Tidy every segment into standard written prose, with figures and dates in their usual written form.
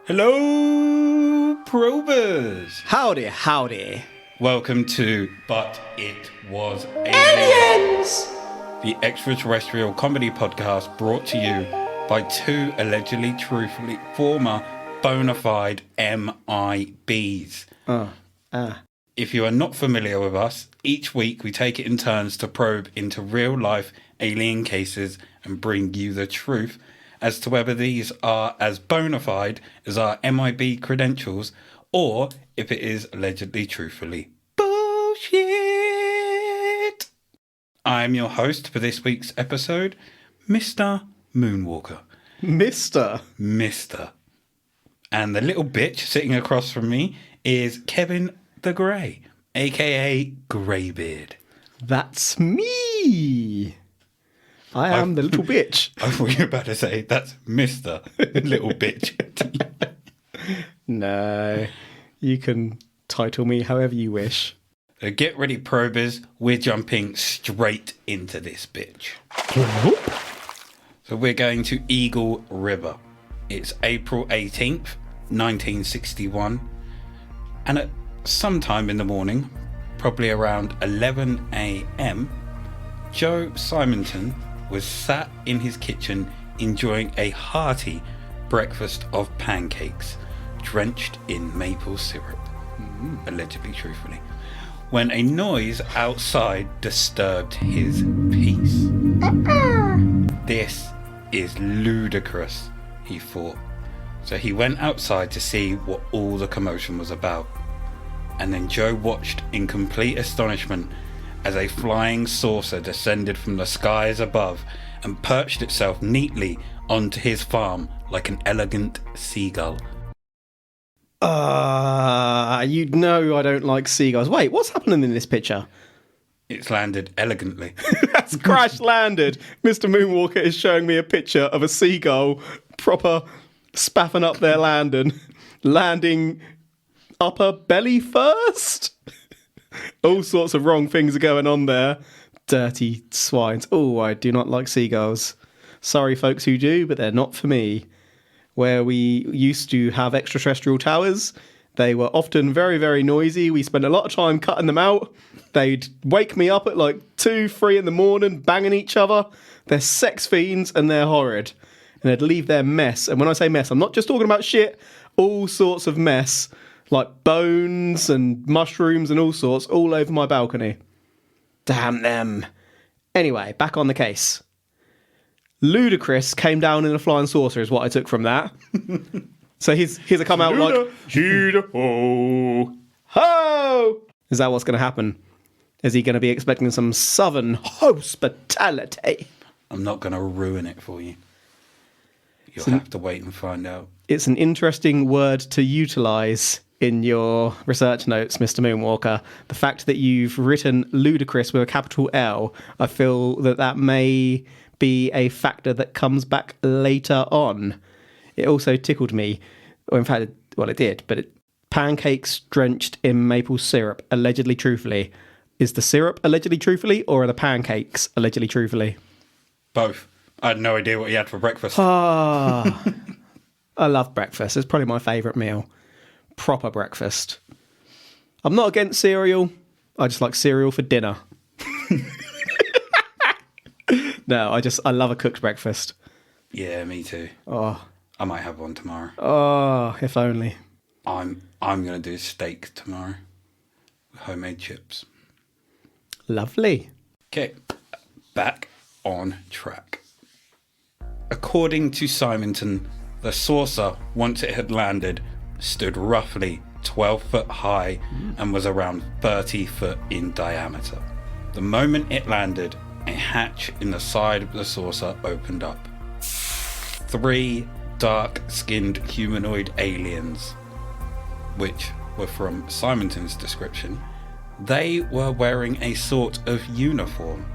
Hello, probers! Howdy, howdy. Welcome to But It Was Aliens, the extraterrestrial comedy podcast brought to you by two allegedly truthfully former bona fide MIBs. If you are not familiar with us, each week we take it in turns to probe into real life alien cases and bring you the truth as to whether these are as bona fide as our MIB credentials or if it is allegedly truthfully bullshit. I'm your host for this week's episode, Mr. Moonwalker. Mr. And the little bitch sitting across from me is Kevin the Grey, aka Greybeard. That's me. I am the little bitch. I thought you were about to say that's Mr. Little Bitch. No, you can title me however you wish. So get ready, probers. We're jumping straight into this bitch. So we're going to Eagle River. It's April 18th, 1961. And at some time in the morning, probably around 11 a.m., Joe Simonton was sat in his kitchen enjoying a hearty breakfast of pancakes drenched in maple syrup, allegedly truthfully, when a noise outside disturbed his peace. This is ludicrous, he thought. So he went outside to see what all the commotion was about. And then Joe watched in complete astonishment as a flying saucer descended from the skies above and perched itself neatly onto his farm like an elegant seagull. You know I don't like seagulls. Wait, what's happening in this picture? It's landed elegantly. That's crash landed. Mr. Moonwalker is showing me a picture of a seagull proper spaffing up their landing upper belly first. All sorts of wrong things are going on there. Dirty swines. Oh, I do not like seagulls. Sorry, folks who do, but they're not for me. Where we used to have extraterrestrial towers, they were often very, very noisy. We spent a lot of time cutting them out. They'd wake me up at like 2, 3 in the morning, banging each other. They're sex fiends and they're horrid. And they'd leave their mess. And when I say mess, I'm not just talking about shit. All sorts of mess. Like bones and mushrooms and all sorts all over my balcony. Damn them. Anyway, back on the case. Ludicrous came down in a flying saucer is what I took from that. So he's a come out like... Ho! Ho! Is that what's going to happen? Is he going to be expecting some southern hospitality? I'm not going to ruin it for you. You'll have to wait and find out. It's an interesting word to utilise in your research notes, Mr. Moonwalker. The fact that you've written ludicrous with a capital L, I feel that may be a factor that comes back later on. It also tickled me. Well, in fact, it did, but pancakes drenched in maple syrup, allegedly truthfully. Is the syrup allegedly truthfully, or are the pancakes allegedly truthfully? Both. I had no idea what you had for breakfast. I love breakfast. It's probably my favourite meal. Proper breakfast. I'm not against cereal. I just like cereal for dinner. No, I love a cooked breakfast. Yeah, me too. Oh, I might have one tomorrow. Oh, if only. I'm going to do steak tomorrow with homemade chips. Lovely. Okay, back on track. According to Simonton, the saucer, once it had landed, stood roughly 12 foot high and was around 30 foot in diameter. The moment it landed, a hatch in the side of the saucer opened up. 3 dark-skinned humanoid aliens, which were from Simonton's description, they were wearing a sort of uniform,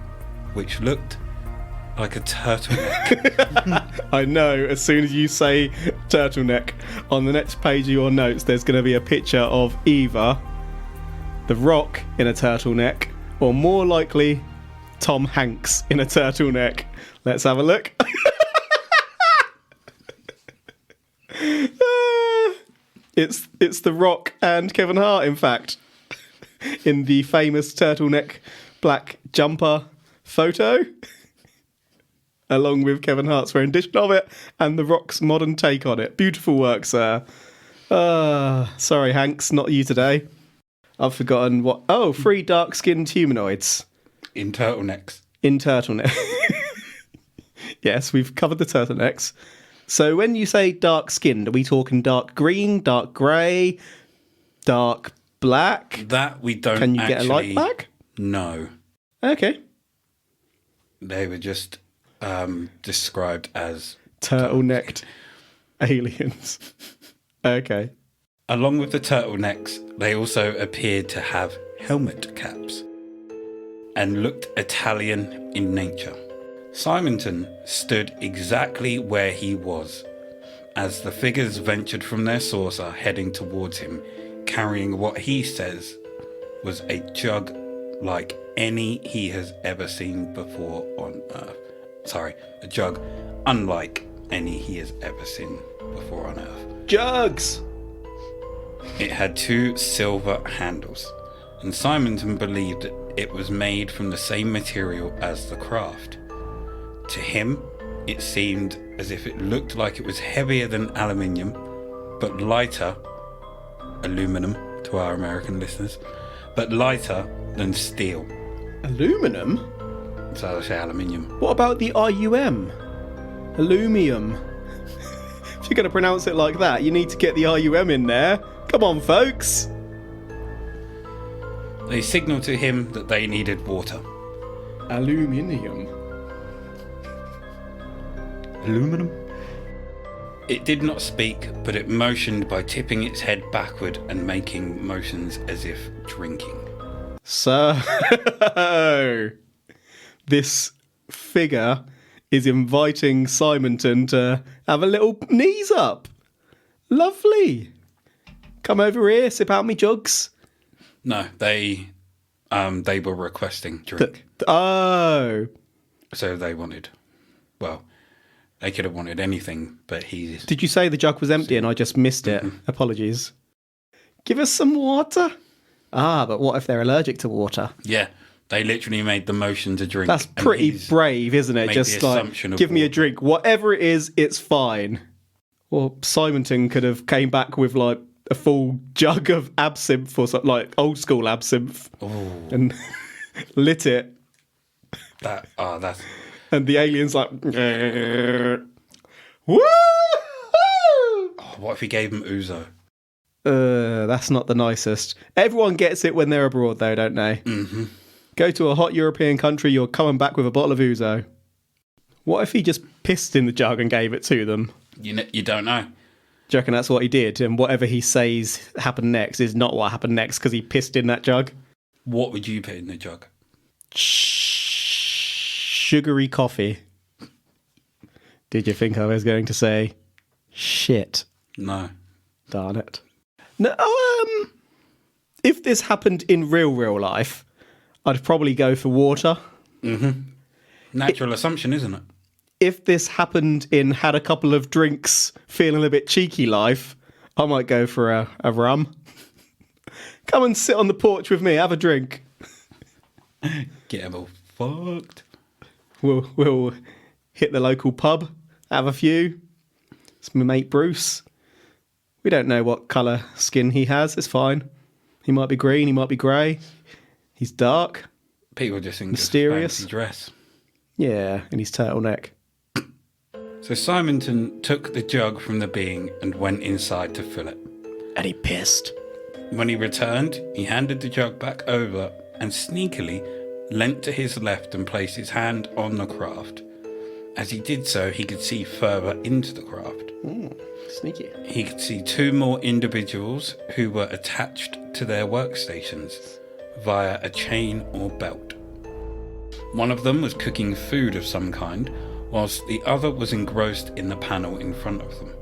which looked like a turtleneck. I know, as soon as you say turtleneck, on the next page of your notes, there's going to be a picture of either The Rock in a turtleneck, or more likely, Tom Hanks in a turtleneck. Let's have a look. It's The Rock and Kevin Hart, in fact, in the famous turtleneck black jumper photo, along with Kevin Hart's rendition of it and The Rock's modern take on it. Beautiful work, sir. Sorry, Hanks, not you today. I've forgotten what... Oh, 3 dark-skinned humanoids. In turtlenecks. In turtleneck. Yes, we've covered the turtlenecks. So when you say dark-skinned, are we talking dark green, dark grey, dark black? That we don't Can you actually... get a light black? No. Okay. They were just described as... Turtlenecked aliens. Okay. Along with the turtlenecks, they also appeared to have helmet caps and looked Italian in nature. Simonton stood exactly where he was as the figures ventured from their saucer heading towards him, carrying what he says was a jug like any he has ever seen before on Earth. Sorry, a jug unlike any he has ever seen before on Earth. Jugs! It had 2 silver handles, and Simonton believed that it was made from the same material as the craft. To him, it seemed as if it looked like it was heavier than aluminium, but lighter, aluminum to our American listeners, but lighter than steel. Aluminum? So I say aluminium. What about the IUM? Alumium. If you're going to pronounce it like that, you need to get the IUM in there. Come on, folks. They signaled to him that they needed water. Aluminium. Aluminum? It did not speak, but it motioned by tipping its head backward and making motions as if drinking. So, this figure is inviting Simonton to have a little knees up. Lovely. Come over here, sip out me jugs. No, they were requesting drink. Oh. So they wanted, well, they could have wanted anything, but he... Did you say the jug was empty and I just missed it? Mm-hmm. Apologies. Give us some water. Ah, but what if they're allergic to water? Yeah, they literally made the motion to drink. That's pretty brave, isn't it? Just like, give me a drink. Whatever it is, it's fine. Well, Simonton could have came back with like a full jug of absinthe or something, like old school absinthe, and lit it. That's... And the alien's like, woo! What if he gave him ouzo? That's not the nicest. Everyone gets it when they're abroad, though, don't they? Mm-hmm. Go to a hot European country, you're coming back with a bottle of ouzo. What if he just pissed in the jug and gave it to them? You don't know. Do you reckon that's what he did? And whatever he says happened next is not what happened next because he pissed in that jug? What would you put in the jug? Sugary coffee. Did you think I was going to say shit? No. Darn it. No, if this happened in real life, I'd probably go for water. Mm-hmm. Natural assumption, isn't it? If this happened in had a couple of drinks, feeling a bit cheeky life, I might go for a rum. Come and sit on the porch with me, have a drink. Get them all fucked. We'll hit the local pub, have a few. It's my mate Bruce. We don't know what colour skin he has. It's fine. He might be green. He might be grey. He's dark. People just think mysterious. Fancy dress. Yeah, in his turtleneck. So Simonton took the jug from the being and went inside to fill it. And he pissed. When he returned, he handed the jug back over and sneakily leant to his left and placed his hand on the craft. As he did so, he could see further into the craft. Sneaky. He could see 2 more individuals who were attached to their workstations via a chain or belt. One of them was cooking food of some kind, whilst the other was engrossed in the panel in front of them.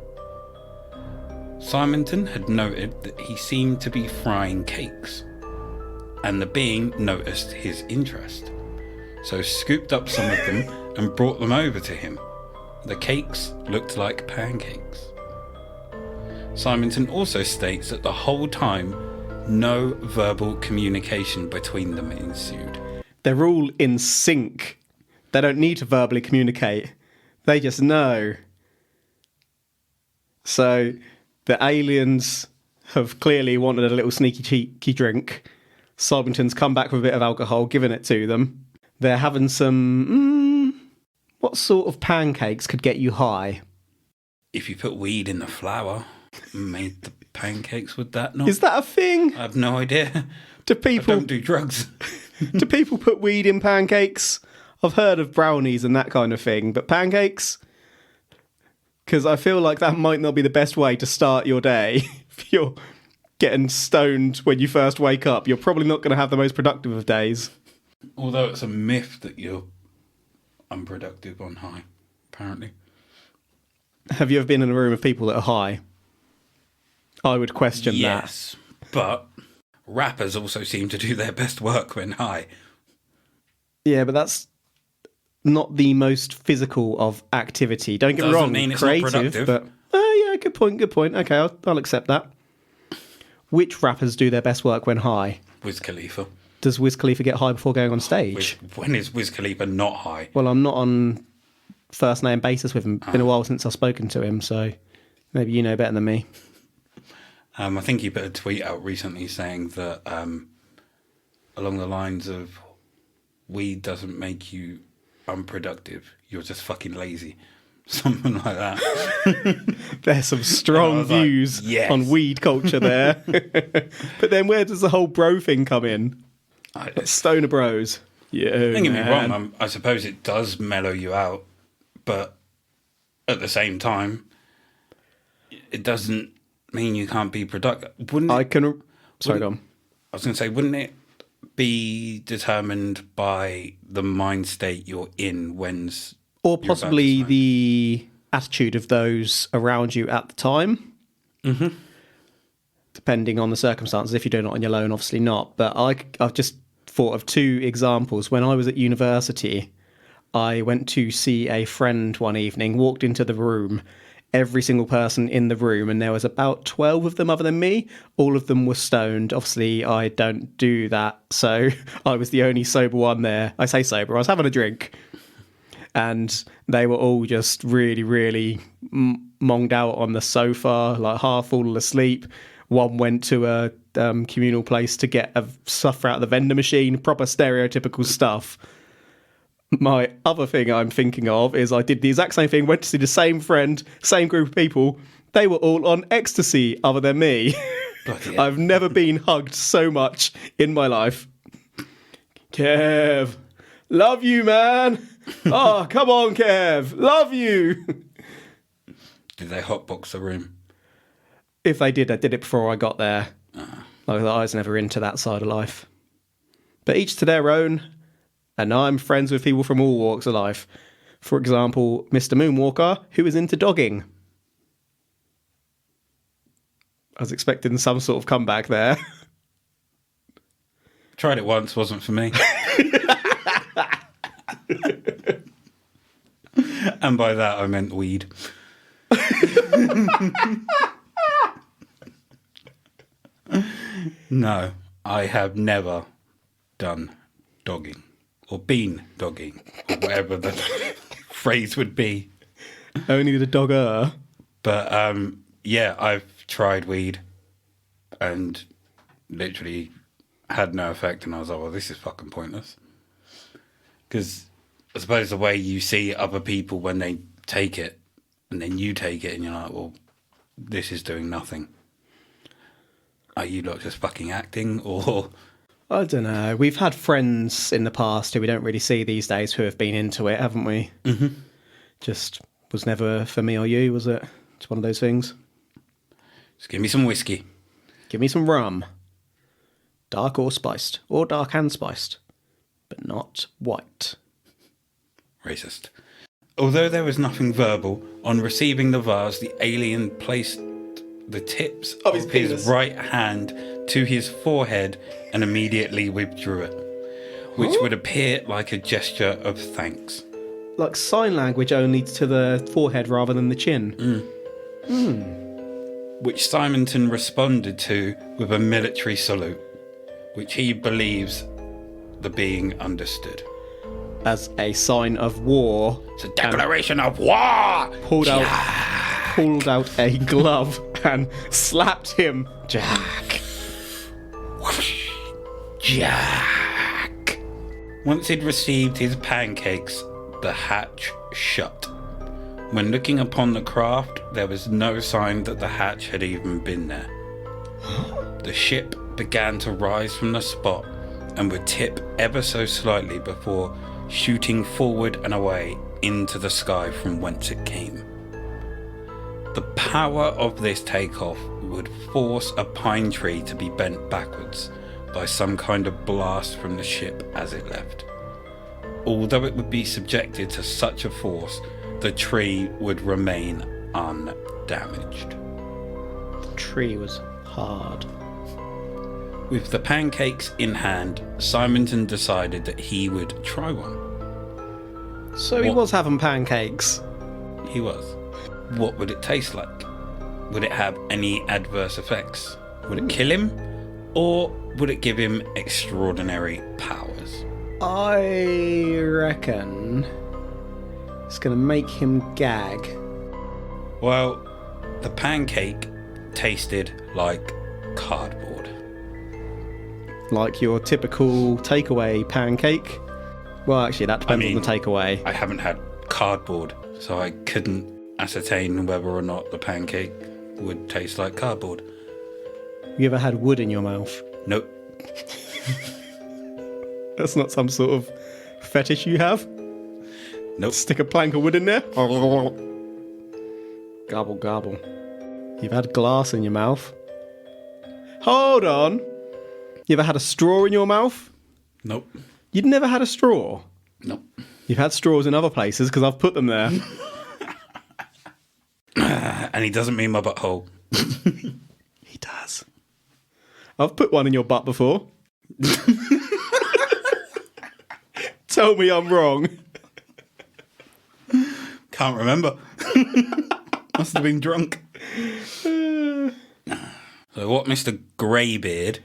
Simonton had noted that he seemed to be frying cakes, and the being noticed his interest, so scooped up some of them and brought them over to him. The cakes looked like pancakes. Simonton also states that the whole time, no verbal communication between them ensued. They're all in sync. They don't need to verbally communicate. They just know. So the aliens have clearly wanted a little sneaky cheeky drink. Simonton's come back with a bit of alcohol, given it to them. They're having some... what sort of pancakes could get you high? If you put weed in the flour, made the pancakes, would that not? Is that a thing? I have no idea. Do I people don't do drugs. do people put weed in pancakes? I've heard of brownies and that kind of thing, but pancakes? Because I feel like that might not be the best way to start your day. If you're getting stoned when you first wake up, you're probably not going to have the most productive of days. Although it's a myth that you're unproductive on high, apparently. Have you ever been in a room of people that are high? I would question that. Yes, but rappers also seem to do their best work when high. Yeah, but that's not the most physical of activity. Don't get me Doesn't wrong, mean it's not creative, productive. but yeah, good point. Okay, I'll accept that. Which rappers do their best work when high? Wiz Khalifa. Does Wiz Khalifa get high before going on stage? When is Wiz Khalifa not high? Well, I'm not on first name basis with him. It's been a while since I've spoken to him, so maybe you know better than me. I think he put a tweet out recently saying that along the lines of weed doesn't make you unproductive, you're just fucking lazy. Something like that. There's some strong views yes. on weed culture there. But then where does the whole bro thing come in? Stoner bros. Yeah, don't get me wrong, I suppose it does mellow you out, but at the same time, it doesn't mean you can't be productive. Wouldn't it, Sorry, go on. I was going to say, wouldn't it be determined by the mind state you're in when's... Or possibly the attitude of those around you at the time. Mm-hmm. Depending on the circumstances. If you're doing it on your own, obviously not. But I've just thought of two examples. When I was at university, I went to see a friend one evening, walked into the room, every single person in the room, and there was about 12 of them other than me. All of them were stoned. Obviously, I don't do that, so I was the only sober one there. I say sober, I was having a drink. And they were all just really, really monged out on the sofa, like half fallen asleep. One went to a communal place to get stuff out of the vendor machine, proper stereotypical stuff. My other thing I'm thinking of is I did the exact same thing, went to see the same friend, same group of people. They were all on ecstasy other than me. Yeah. I've never been hugged so much in my life. Kev, love you, man. Oh, come on, Kev. Love you. Did they hotbox the room? If they did, I did it before I got there. Like, I was never into that side of life. But each to their own. And I'm friends with people from all walks of life. For example, Mr. Moonwalker, who is into dogging. I was expecting some sort of comeback there. Tried it once, wasn't for me. And by that I meant weed. No, I have never done dogging or been dogging or whatever the phrase would be. Only the dogger. But yeah, I've tried weed and literally had no effect, and I was like, well, this is fucking pointless. Because I suppose the way you see other people when they take it, and then you take it, and you're like, well, this is doing nothing. Are you lot just fucking acting, or... I don't know. We've had friends in the past who we don't really see these days who have been into it, haven't we? Mm-hmm. Just was never for me or you, was it? It's one of those things. Just give me some whiskey. Give me some rum. Dark or spiced. Or dark and spiced. But not white. Racist. Although there was nothing verbal, on receiving the vase, the alien placed the tips of his right hand to his forehead and immediately withdrew it, which would appear like a gesture of thanks. Like sign language only to the forehead rather than the chin. which Simonton responded to with a military salute, which he believes the being understood. As a sign of war, It's a declaration of war! pulled out a glove and slapped him. Jack. Jack! Once he'd received his pancakes, the hatch shut. When looking upon the craft, there was no sign that the hatch had even been there. The ship began to rise from the spot and would tip ever so slightly before shooting forward and away into the sky from whence it came. The power of this takeoff would force a pine tree to be bent backwards by some kind of blast from the ship as it left. Although it would be subjected to such a force, the tree would remain undamaged. The tree was hard. With the pancakes in hand, Simonton decided that he would try one. So he was having pancakes. He was. What would it taste like? Would it have any adverse effects? Would it kill him? Or would it give him extraordinary powers? I reckon it's going to make him gag. Well, the pancake tasted like cardboard. Like your typical takeaway pancake. Well, actually, that depends on the takeaway. I haven't had cardboard, so I couldn't ascertain whether or not the pancake would taste like cardboard. You ever had wood in your mouth? Nope. That's not some sort of fetish you have? Nope. Stick a plank of wood in there? Gobble, gobble. You've had glass in your mouth? Hold on. You ever had a straw in your mouth? Nope. You'd never had a straw? Nope. You've had straws in other places because I've put them there. And he doesn't mean my butthole. He does. I've put one in your butt before. Tell me I'm wrong. Can't remember. Must have been drunk. So what Mr. Greybeard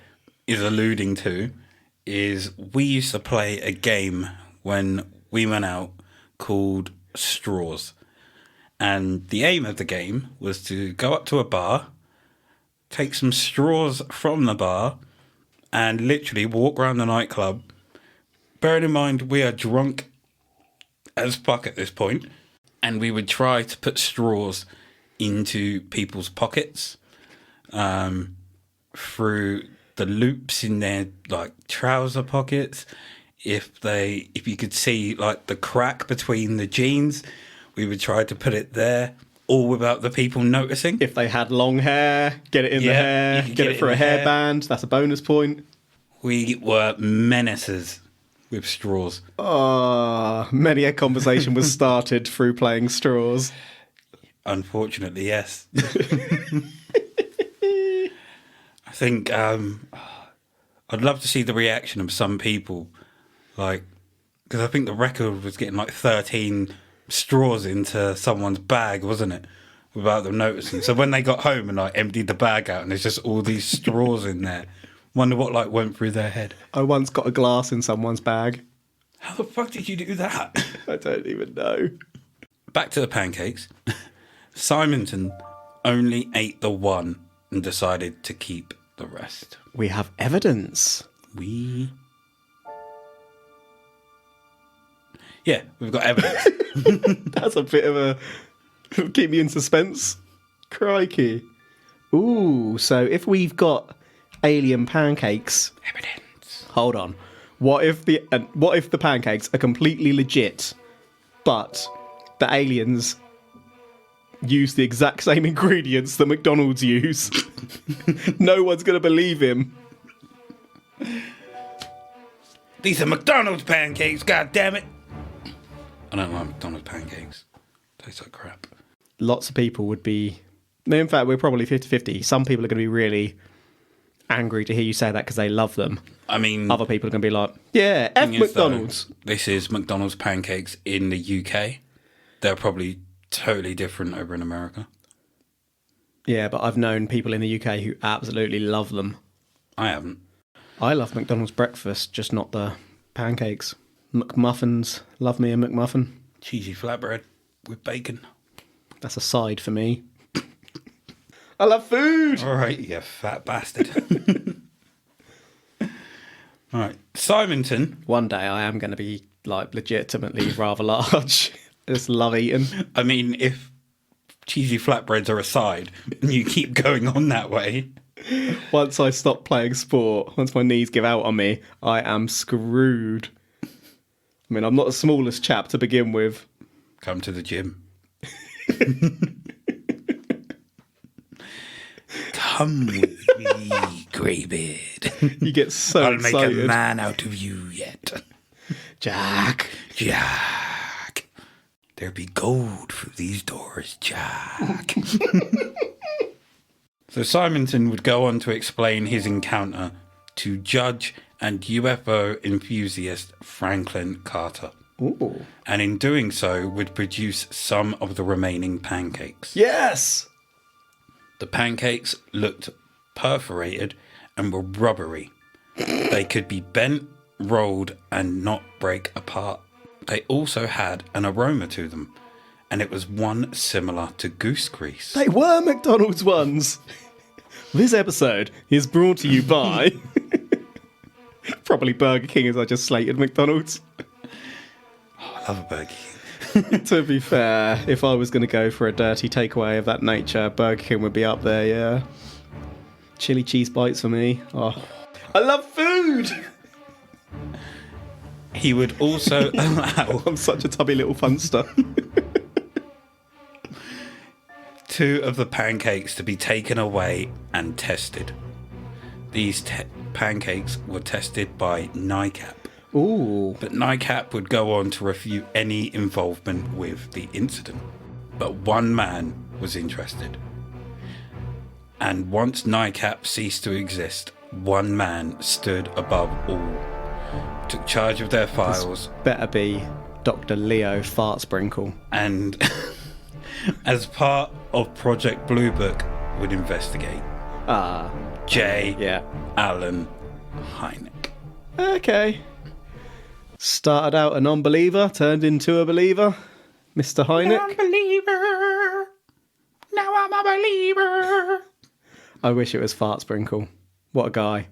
is alluding to is we used to play a game when we went out called Straws. And the aim of the game was to go up to a bar, take some straws from the bar, and literally walk around the nightclub. Bearing in mind we are drunk as fuck at this point, and we would try to put straws into people's pockets through the loops in their like trouser pockets. If you could see like the crack between the jeans, we would try to put it there, all without the people noticing. If they had long hair, get it in the hair, get it for a hairband. That's a bonus point. We were menaces with straws. Many a conversation was started through playing straws. Unfortunately, yes. I think I'd love to see the reaction of some people, like, because I think the record was getting like 13 straws into someone's bag, wasn't it? Without them noticing. So when they got home and like emptied the bag out and there's just all these straws in there, wonder what like went through their head. I once got a glass in someone's bag. How the fuck did you do that? I don't even know. Back to the pancakes. Simonton only ate the one and decided to keep the rest. We have evidence. Yeah, we've got evidence. That's a bit of a... keep me in suspense. Crikey. Ooh, so if we've got alien pancakes... Evidence. Hold on. What if the pancakes are completely legit, but the aliens use the exact same ingredients that McDonald's use? No one's going to believe him. These are McDonald's pancakes, god damn it. I don't like McDonald's pancakes. Tastes like crap. Lots of people would be... In fact, we're probably 50-50. Some people are going to be really angry to hear you say that because they love them. I mean... Other people are going to be like, yeah, F McDonald's. This is McDonald's pancakes in the UK. They're probably totally different over in America. Yeah, but I've known people in the UK who absolutely love them. I haven't. I love McDonald's breakfast, just not the pancakes. McMuffins. Love me a McMuffin. Cheesy flatbread with bacon. That's a side for me. I love food! All right, you fat bastard. All right. Simonton. One day I am going to be, like, legitimately rather large. Just love eating. I mean, if cheesy flatbreads are a side and you keep going on that way. Once I stop playing sport, once my knees give out on me, I am screwed. I mean, I'm not the smallest chap to begin with. Come to the gym. Come with me, Greybeard. You get so I'll excited. make a man out of you yet. Jack. There be gold through these doors, Jack. So Simonton would go on to explain his encounter to judge and UFO enthusiast Franklin Carter. Ooh. And in doing so would produce some of the remaining pancakes. Yes! The pancakes looked perforated and were rubbery. They could be bent, rolled, and not break apart. They also had an aroma to them, and it was one similar to goose grease. They were McDonald's ones! This episode is brought to you by... probably Burger King, as I just slated McDonald's. Oh, I love a Burger King. To be fair, if I was going to go for a dirty takeaway of that nature, Burger King would be up there, yeah. Chili cheese bites for me. Oh, I love food! He would also allow I'm such a tubby little funster. 2 of the pancakes to be taken away and tested. These pancakes were tested by NICAP. Ooh. But NICAP would go on to refute any involvement with the incident. But one man was interested. And once NICAP ceased to exist, one man stood above all, took charge of their files. This better be Dr. Leo Fartsprinkle. And as part of Project Blue Book would investigate. J. Yeah. Allen Hynek. Okay. Started out a non-believer, turned into a believer. Mr. Hynek. Non-believer. Now I'm a believer. I wish it was Fartsprinkle. What a guy.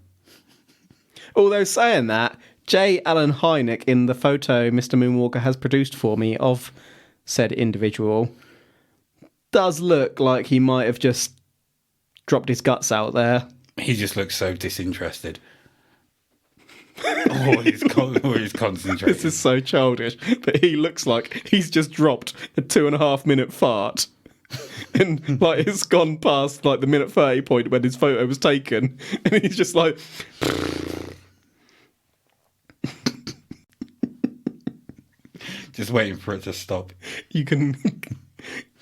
Although saying that, J. Allen Hynek in the photo Mr. Moonwalker has produced for me of said individual does look like he might have just dropped his guts out there. He just looks so disinterested. He's concentrating. This is so childish, but he looks like he's just dropped a 2.5 minute fart. And like it's gone past like the minute 30 point when his photo was taken, and he's just like just waiting for it to stop. you can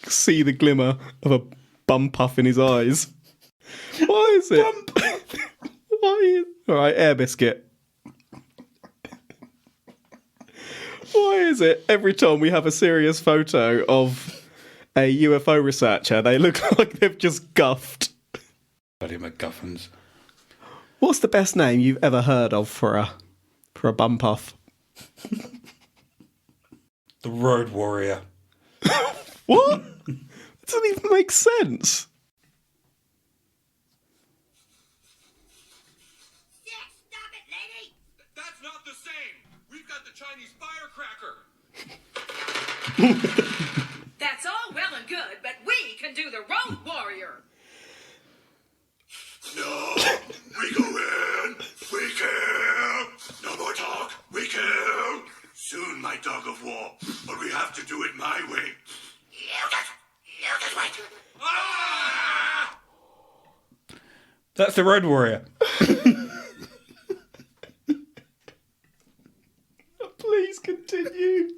see the glimmer of a bum puff in his eyes. Why is it? Why? Alright, air biscuit. Why is it every time we have a serious photo of a UFO researcher, they look like they've just guffed? Bloody MacGuffins. What's the best name you've ever heard of for a bum puff? The Road Warrior. What? It doesn't even make sense. Stop it, lady! That's not the same. We've got the Chinese firecracker. That's all well and good, but we can do the Road Warrior. No, we go in. We kill. No more talk. We kill. Soon, my dog of war. But we have to do it my way. You just wait. Ah! That's the Road Warrior. Please continue.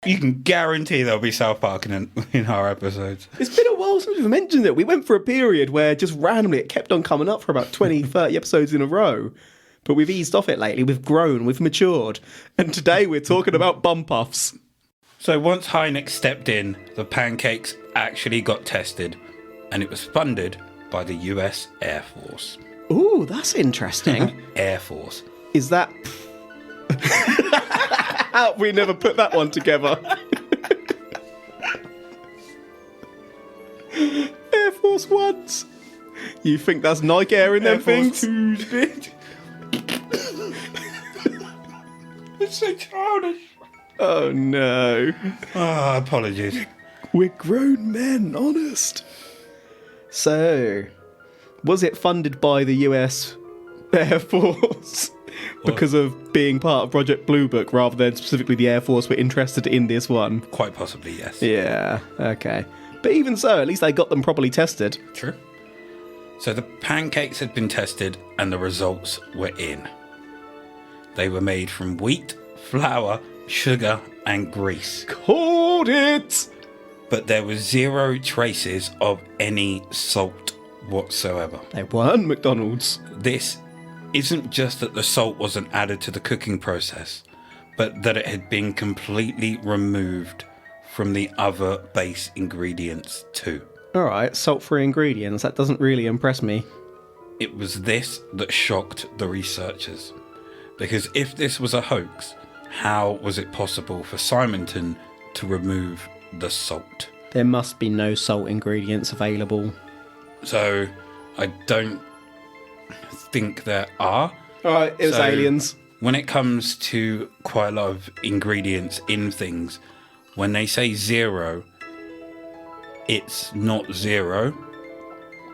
You can guarantee there'll be South Park in our episodes. It's been a while since we've mentioned it. We went for a period where just randomly it kept on coming up for about 20, 30 episodes in a row. But we've eased off it lately. We've grown. We've matured. And today we're talking about bum puffs. So once Hynek stepped in, the pancakes actually got tested and it was funded by the US Air Force. Ooh, that's interesting. Air Force. Is that... We never put that one together. Air Force Ones. You think that's Nike Air in them things? It's so childish. Oh no. Apologies. We're grown men, honest. So, was it funded by the US Air Force because of being part of Project Blue Book rather than specifically the Air Force were interested in this one? Quite possibly, yes. Yeah, okay. But even so, at least they got them properly tested. True. So the pancakes had been tested and the results were in. They were made from wheat, flour, sugar and grease. Called it! But there was zero traces of any salt whatsoever. They weren't McDonald's. This isn't just that the salt wasn't added to the cooking process, but that it had been completely removed from the other base ingredients too. Alright, salt-free ingredients, that doesn't really impress me. It was this that shocked the researchers. Because if this was a hoax, how was it possible for Simonton to remove the salt? There must be no salt ingredients available. So, I don't think there are. Alright, it was aliens. When it comes to quite a lot of ingredients in things, when they say zero, it's not zero,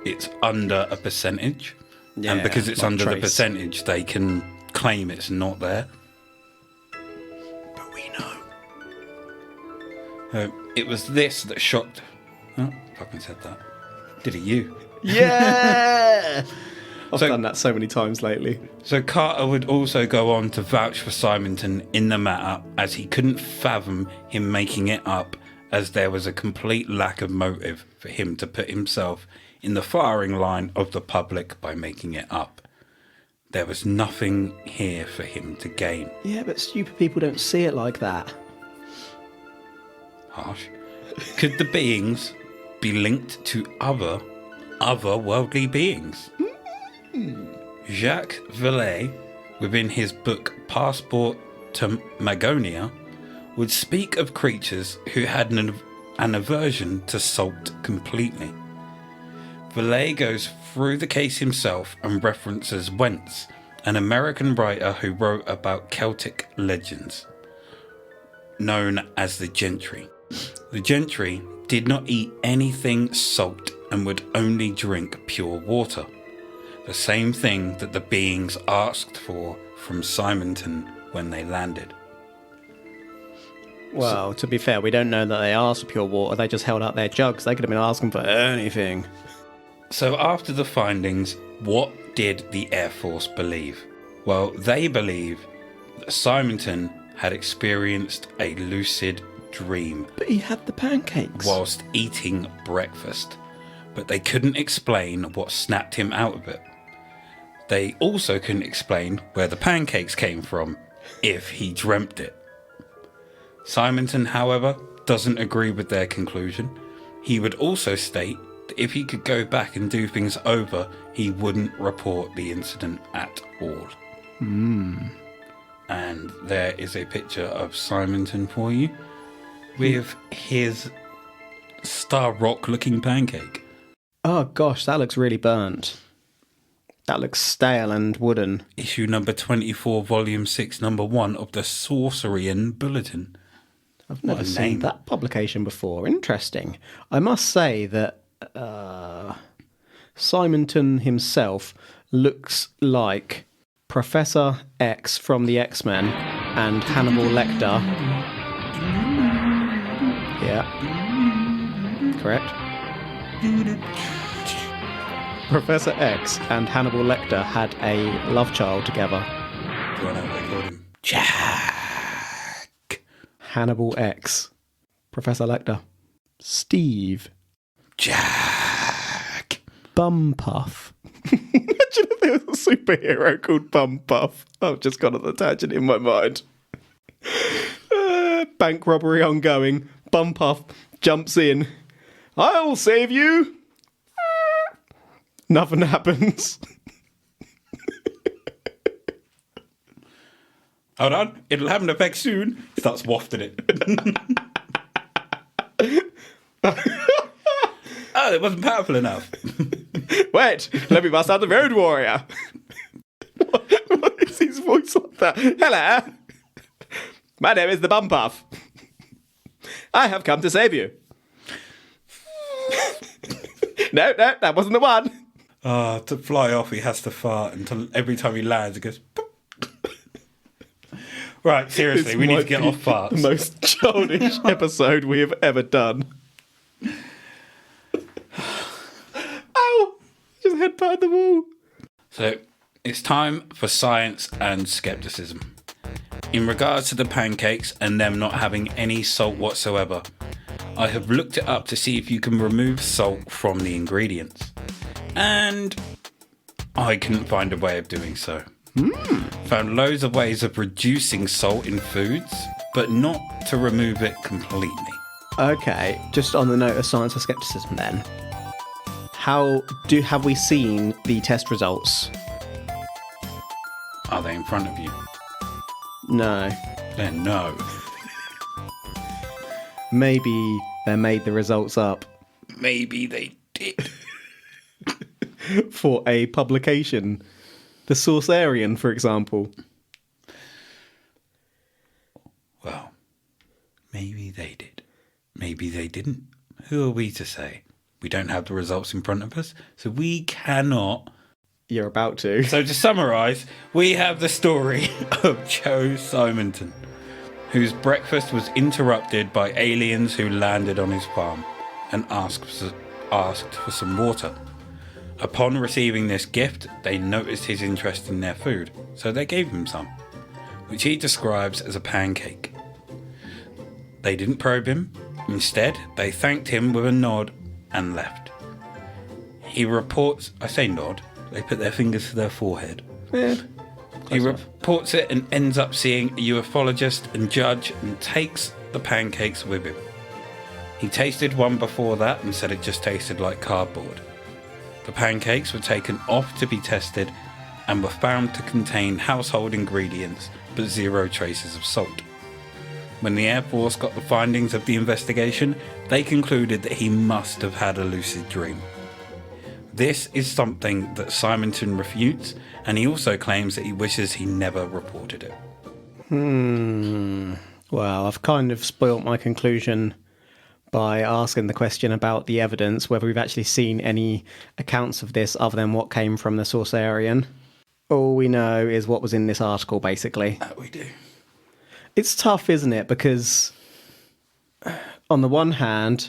it's under a percentage. Yeah, and because it's not under the trace. percentage, they can claim it's not there. But we know. It was this that shocked... Oh, fucking said that. Did it you? Yeah! I've So- done that so many times lately. So Carter would also go on to vouch for Simonton in the matter, as he couldn't fathom him making it up, as there was a complete lack of motive for him to put himself in the firing line of the public by making it up. There was nothing here for him to gain. Yeah, but stupid people don't see it like that. Harsh. Could the beings be linked to other worldly beings? Jacques Vallée, within his book Passport to Magonia, would speak of creatures who had an aversion to salt completely. Vallée goes through the case himself and references Wentz, an American writer who wrote about Celtic legends, known as the gentry. The gentry did not eat anything salt and would only drink pure water. The same thing that the beings asked for from Simonton when they landed. Well, to be fair, we don't know that they asked for pure water. They just held out their jugs. They could have been asking for anything. So after the findings, what did the Air Force believe? Well, they believe that Simonton had experienced a lucid dream But he had the pancakes. whilst eating breakfast, but they couldn't explain what snapped him out of it. They also couldn't explain where the pancakes came from, if he dreamt it. Simonton, however, doesn't agree with their conclusion. He would also state that if he could go back and do things over, he wouldn't report the incident at all. And there is a picture of Simonton for you with his Star Rock looking pancake. Oh gosh, that looks really burnt. That looks stale and wooden. Issue number 24, volume 6, number 1 of the Sorcerian Bulletin. I've never a seen name. that publication before. Interesting. I must say that Simonton himself looks like Professor X from the X-Men and Hannibal Lecter. Yeah. Correct. Professor X and Hannibal Lecter had a love child together. Do I know what they called him? Jack. Hannibal X. Professor Lecter. Steve. Jack. Bum Puff. Imagine if there was a superhero called Bum Puff. I've just got on the tangent in my mind. Bank robbery ongoing. Bum Puff jumps in. I'll save you. Nothing happens. Hold on, it'll have an effect soon. Starts wafting it. Oh, it wasn't powerful enough. Wait, let me bust out the Road Warrior. What is his voice like that? Hello. My name is the Bum Puff. I have come to save you. No, that wasn't the one. To fly off, he has to fart until every time he lands, it goes. Boop. Right, seriously, we need to get off farts. The most childish episode we have ever done. Ow! Just headbutted the wall. So, it's time for science and skepticism. In regards to the pancakes and them not having any salt whatsoever, I have looked it up to see if you can remove salt from the ingredients. And I couldn't find a way of doing so. Found loads of ways of reducing salt in foods, but not to remove it completely. Okay, just on the note of science and skepticism then. Have we seen the test results? Are they in front of you? No. Then no. Maybe they made the results up Maybe they did. for a publication. The Sourcearian, for example. Well, maybe they did. Maybe they didn't. Who are we to say? We don't have the results in front of us, so we cannot. You're about to. So to summarise, we have the story of Joe Simonton, whose breakfast was interrupted by aliens who landed on his farm and asked for some water. Upon receiving this gift, they noticed his interest in their food, so they gave him some, which he describes as a pancake. They didn't probe him. Instead, they thanked him with a nod and left. He reports, I say nod, they put their fingers to their forehead. Yeah. He reports it and ends up seeing a ufologist and judge and takes the pancakes with him. He tasted one before that and said it just tasted like cardboard. The pancakes were taken off to be tested and were found to contain household ingredients but zero traces of salt. When the Air Force got the findings of the investigation, they concluded that he must have had a lucid dream. This is something that Simonton refutes, and he also claims that he wishes he never reported it. Well, I've kind of spoilt my conclusion by asking the question about the evidence, whether we've actually seen any accounts of this other than what came from the Sourcearian. All we know is what was in this article, basically. That we do. It's tough, isn't it? Because on the one hand,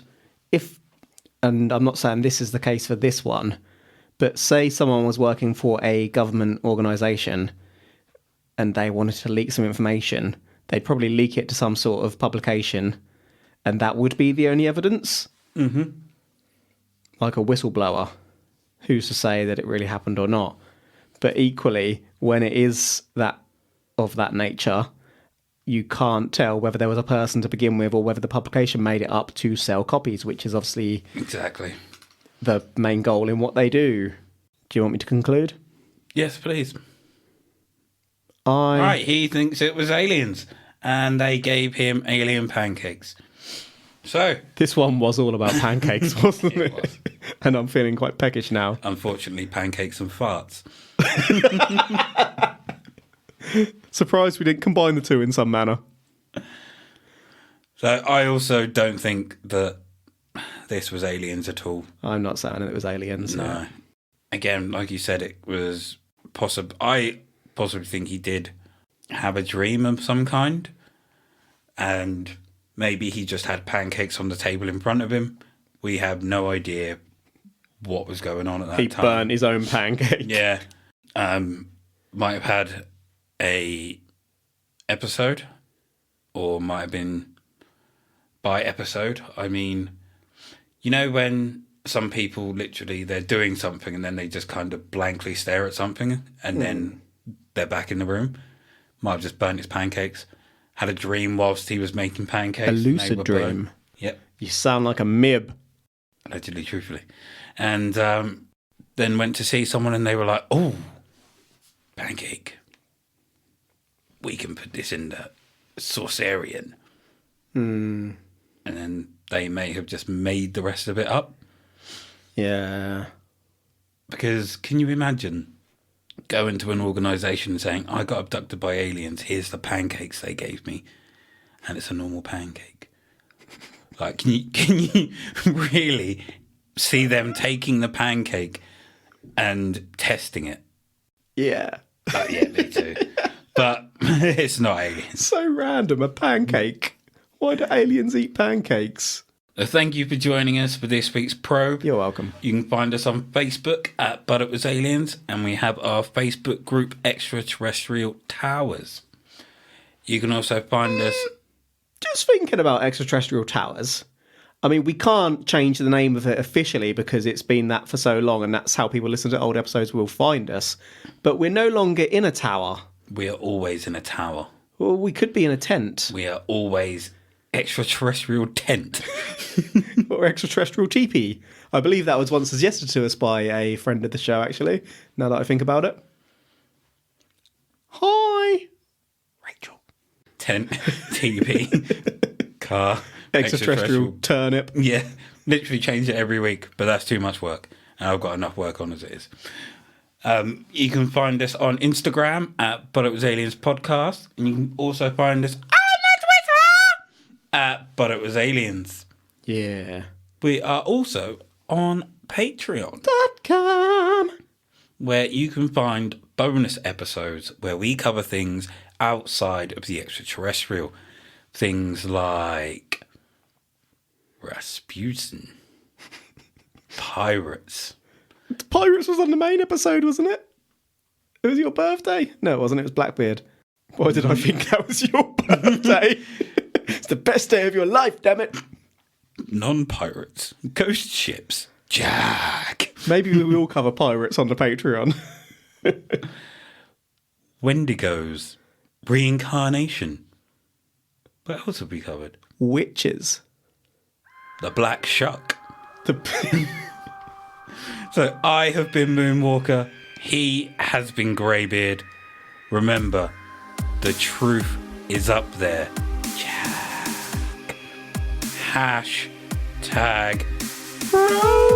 and I'm not saying this is the case for this one, but say someone was working for a government organisation and they wanted to leak some information, they'd probably leak it to some sort of publication, and that would be the only evidence. Mm-hmm. Like a whistleblower. Who's to say that it really happened or not? But equally, when it is that of that nature, you can't tell whether there was a person to begin with or whether the publication made it up to sell copies, which is obviously Exactly. the main goal in what they do. Do you want me to conclude? Yes, please. Right, he thinks it was aliens, and they gave him alien pancakes. So, This one was all about pancakes, wasn't it? was. And I'm feeling quite peckish now. unfortunately, pancakes and farts. Surprised we didn't combine the two in some manner. So, I also don't think that this was aliens at all. I'm not saying it was aliens. No. Again, like you said, it was possible. I possibly think he did have a dream of some kind, and maybe he just had pancakes on the table in front of him. We have no idea what was going on at that He time. burned his own pancake. Yeah. Might have had a episode, or might have been by episode. I mean, you know when some people literally, they're doing something and then they just kind of blankly stare at something and then they're back in the room. Might have just burnt his pancakes. Had a dream whilst he was making pancakes. A and they lucid were dream. burnt. Yep. You sound like a mib. Allegedly truthfully. And then went to see someone and they were like, oh, pancake. We can put this in the saucearian. And then they may have just made the rest of it up. Yeah. Because can you imagine going to an organisation saying, I got abducted by aliens, here's the pancakes they gave me, and it's a normal pancake. Like, can you really see them taking the pancake and testing it? Yeah. Yeah, me too. But it's not aliens. So random, a pancake. Why do aliens eat pancakes? Thank you for joining us for this week's probe. You're welcome. You can find us on Facebook at But It Was Aliens, and we have our Facebook group Extraterrestrial Towers. You can also find us... Just thinking about extraterrestrial towers. I mean, we can't change the name of it officially because it's been that for so long, and that's how people listen to old episodes will find us. But we're no longer in a tower. We are always in a tower. Well, we could be in a tent. We are always extraterrestrial tent. Or extraterrestrial teepee. I believe that was once suggested to us by a friend of the show, actually, now that I think about it. Hi! Rachel. Tent, TP, car, Extraterrestrial turnip. Yeah, literally change it every week, but that's too much work. And I've got enough work on as it is. You can find us on Instagram at But It Was Aliens Podcast. And you can also find us on Twitter at But It Was Aliens. Yeah. We are also on Patreon, .com. where you can find bonus episodes where we cover things outside of the extraterrestrial. Things like Rasputin, pirates. Pirates was on the main episode, wasn't it? It was your birthday? No, it wasn't. It was Blackbeard. Why did I think that was your birthday? It's the best day of your life, damn it. Non-pirates, ghost ships, Jack. Maybe we will cover pirates on the Patreon. Wendigos, reincarnation. What else have we covered? Witches. The Black Shuck. The... So I have been Moonwalker. He has been Greybeard. Remember, the truth is up there. Jack. #.